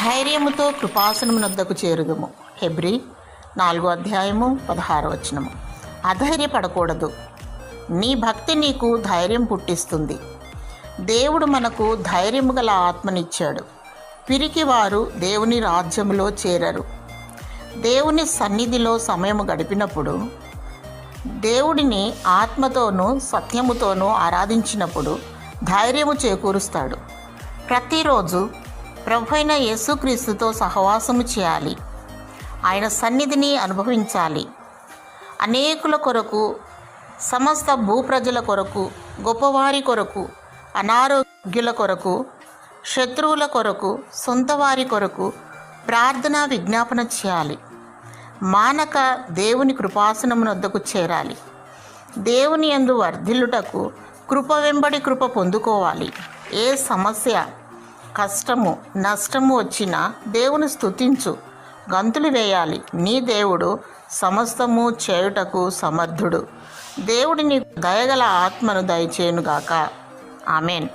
ధైర్యముతో కృపాసనమునొద్దకు చేరుదుము. హెబ్రీ 4:16. అధైర్యపడకూడదు. నీ భక్తి నీకు ధైర్యం పుట్టిస్తుంది. దేవుడు మనకు ధైర్యము గల ఆత్మనిచ్చాడు. పిరికివారు దేవుని రాజ్యములో చేరరు. దేవుని సన్నిధిలో సమయము గడిపినప్పుడు, దేవుడిని ఆత్మతోనూ సత్యముతోనూ ఆరాధించినప్పుడు ధైర్యము చేకూరుస్తాడు. ప్రతిరోజు ప్రభువైన యేసుక్రీస్తుతో సహవాసము చేయాలి. ఆయన సన్నిధిని అనుభవించాలి. అనేకుల కొరకు, సమస్త భూప్రజల కొరకు, గొప్పవారి కొరకు, అనారోగ్యుల కొరకు, శత్రువుల కొరకు, సొంతవారి కొరకు ప్రార్థన విజ్ఞాపన చేయాలి. మానక దేవుని కృపాసనమునొద్దకు చేరాలి. దేవుని యందు వర్ధిల్లుటకు కృప వెంబడి కృప పొందుకోవాలి. ఏ సమస్య, కష్టము, నష్టము వచ్చినా దేవుని స్తుతించు, గంతులు వేయాలి. నీ దేవుడు సమస్తము చేయుటకు సమర్థుడు. దేవుడిని దయగల ఆత్మను దయచేయునుగాక. ఆమెన్.